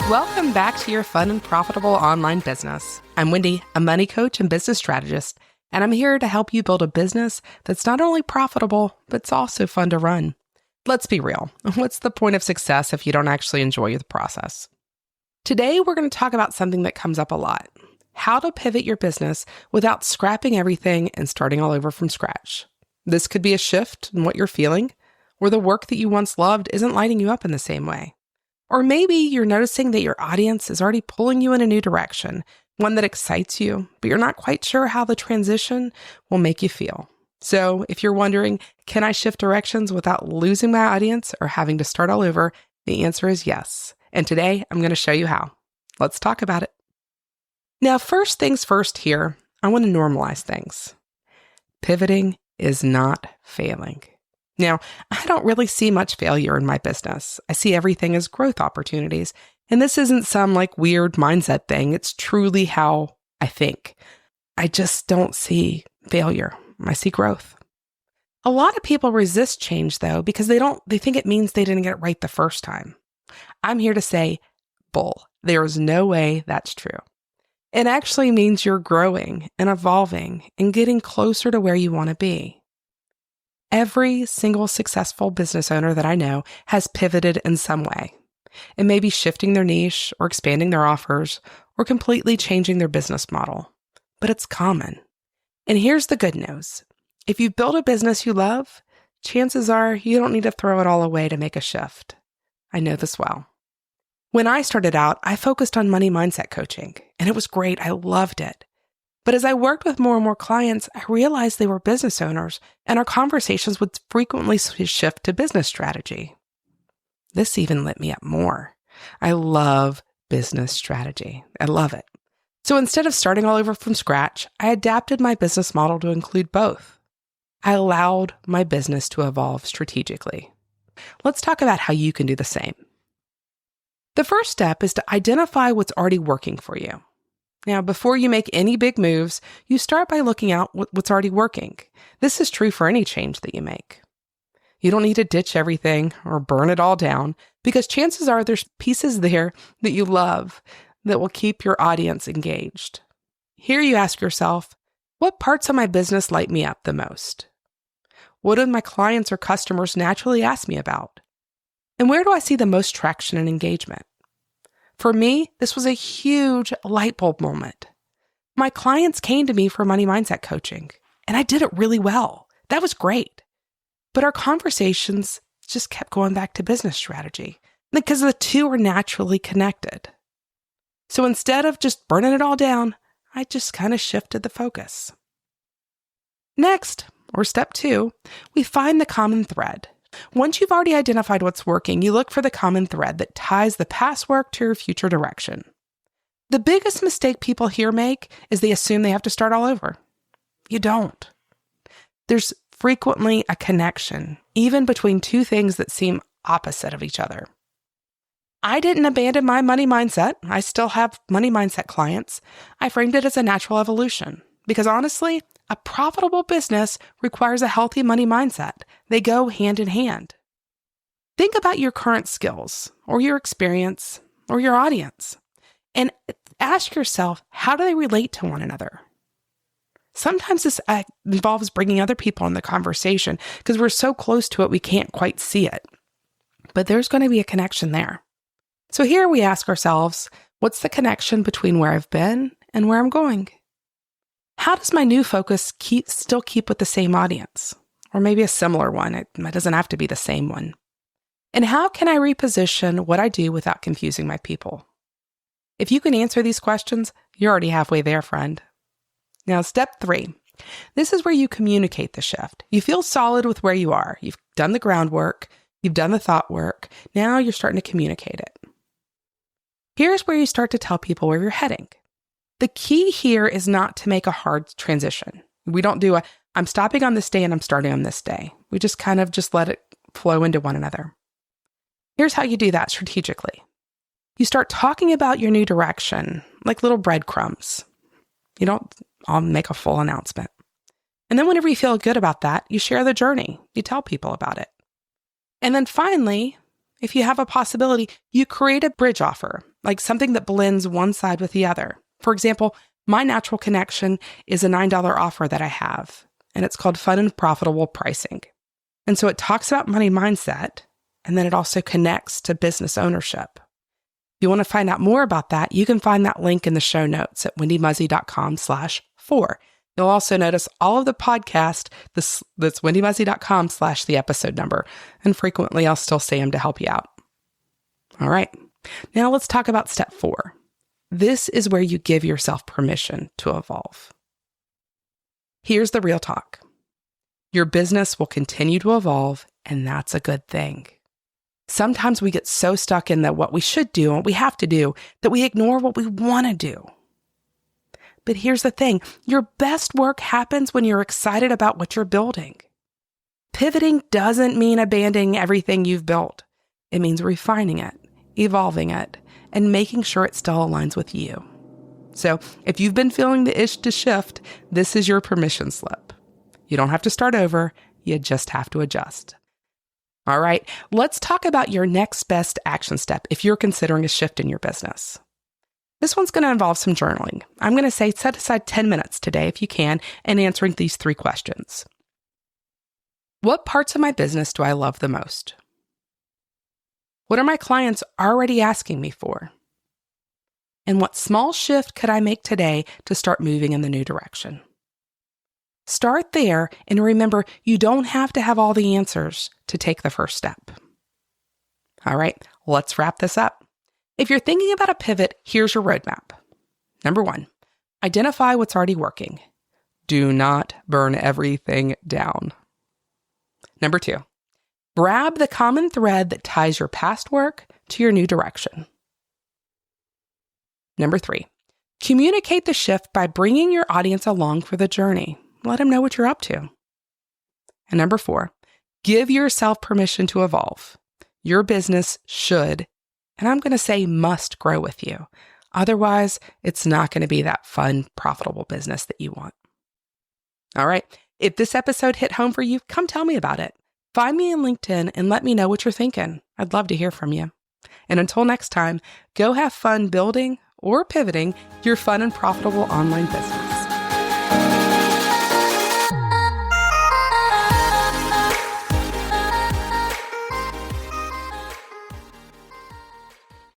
Welcome back to your fun and profitable online business. I'm Wendy, a money coach and business strategist, and I'm here to help you build a business that's not only profitable, but it's also fun to run. Let's be real. What's the point of success if you don't actually enjoy the process? Today, we're going to talk about something that comes up a lot: how to pivot your business without scrapping everything and starting all over from scratch. This could be a shift in what you're feeling, or the work that you once loved isn't lighting you up in the same way. Or maybe you're noticing that your audience is already pulling you in a new direction, one that excites you, but you're not quite sure how the transition will make you feel. So if you're wondering, can I shift directions without losing my audience or having to start all over? The answer is yes. And today I'm going to show you how. Let's talk about it. Now, first things first here, I want to normalize things. Pivoting is not failing. Now, I don't really see much failure in my business. I see everything as growth opportunities. And this isn't some weird mindset thing. It's truly how I think. I just don't see failure. I see growth. A lot of people resist change though, because they think it means they didn't get it right the first time. I'm here to say, bull. There is no way that's true. It actually means you're growing and evolving and getting closer to where you want to be. Every single successful business owner that I know has pivoted in some way. It may be shifting their niche or expanding their offers or completely changing their business model, but it's common. And here's the good news. If you build a business you love, chances are you don't need to throw it all away to make a shift. I know this well. When I started out, I focused on money mindset coaching, and it was great. I loved it. But as I worked with more and more clients, I realized they were business owners, and our conversations would frequently shift to business strategy. This even lit me up more. I love business strategy. I love it. So instead of starting all over from scratch, I adapted my business model to include both. I allowed my business to evolve strategically. Let's talk about how you can do the same. The first step is to identify what's already working for you. Now, before you make any big moves, you start by looking at what's already working. This is true for any change that you make. You don't need to ditch everything or burn it all down, because chances are there's pieces there that you love that will keep your audience engaged. Here you ask yourself, what parts of my business light me up the most? What do my clients or customers naturally ask me about? And where do I see the most traction and engagement? For me, this was a huge light bulb moment. My clients came to me for money mindset coaching, and I did it really well. That was great. But our conversations just kept going back to business strategy because the two are naturally connected. So instead of just burning it all down, I just kind of shifted the focus. Next, or step 2, we find the common thread. Once you've already identified what's working, you look for the common thread that ties the past work to your future direction. The biggest mistake people here make is they assume they have to start all over. You don't. There's frequently a connection, even between two things that seem opposite of each other. I didn't abandon my money mindset. I still have money mindset clients. I framed it as a natural evolution because honestly, a profitable business requires a healthy money mindset. They go hand in hand. Think about your current skills or your experience or your audience and ask yourself, how do they relate to one another? Sometimes this involves bringing other people in the conversation because we're so close to it, we can't quite see it. But there's going to be a connection there. So here we ask ourselves, what's the connection between where I've been and where I'm going? How does my new focus still keep with the same audience? Or maybe a similar one. It doesn't have to be the same one. And how can I reposition what I do without confusing my people? If you can answer these questions, you're already halfway there, friend. Now, step 3. This is where you communicate the shift. You feel solid with where you are. You've done the groundwork. You've done the thought work. Now you're starting to communicate it. Here's where you start to tell people where you're heading. The key here is not to make a hard transition. We don't do I'm stopping on this day and I'm starting on this day. We just kind of let it flow into one another. Here's how you do that strategically. You start talking about your new direction, like little breadcrumbs. You don't all make a full announcement. And then whenever you feel good about that, you share the journey. You tell people about it. And then finally, if you have a possibility, you create a bridge offer, like something that blends one side with the other. For example, my natural connection is a $9 offer that I have, and it's called Fun and Profitable Pricing. And so it talks about money mindset, and then it also connects to business ownership. If you want to find out more about that, you can find that link in the show notes at wendymuzzy.com/4. You'll also notice all of the podcast, that's wendymuzzy.com/the episode number, and frequently I'll still say them to help you out. All right, now let's talk about step 4. This is where you give yourself permission to evolve. Here's the real talk. Your business will continue to evolve, and that's a good thing. Sometimes we get so stuck in what we should do and what we have to do that we ignore what we want to do. But here's the thing. Your best work happens when you're excited about what you're building. Pivoting doesn't mean abandoning everything you've built. It means refining it, evolving it, and making sure it still aligns with you. So if you've been feeling the itch to shift, this is your permission slip. You don't have to start over. You just have to adjust. All right, let's talk about your next best action step if you're considering a shift in your business. This one's going to involve some journaling. I'm going to say set aside 10 minutes today, if you can, in answering these 3 questions. What parts of my business do I love the most? What are my clients already asking me for? And what small shift could I make today to start moving in the new direction? Start there, and remember, you don't have to have all the answers to take the first step. All right, let's wrap this up. If you're thinking about a pivot, here's your roadmap. Number 1, identify what's already working. Do not burn everything down. Number 2, grab the common thread that ties your past work to your new direction. Number 3, communicate the shift by bringing your audience along for the journey. Let them know what you're up to. And number 4, give yourself permission to evolve. Your business should, and I'm going to say must, grow with you. Otherwise, it's not going to be that fun, profitable business that you want. All right. If this episode hit home for you, come tell me about it. Find me on LinkedIn and let me know what you're thinking. I'd love to hear from you. And until next time, go have fun building or pivoting your fun and profitable online business.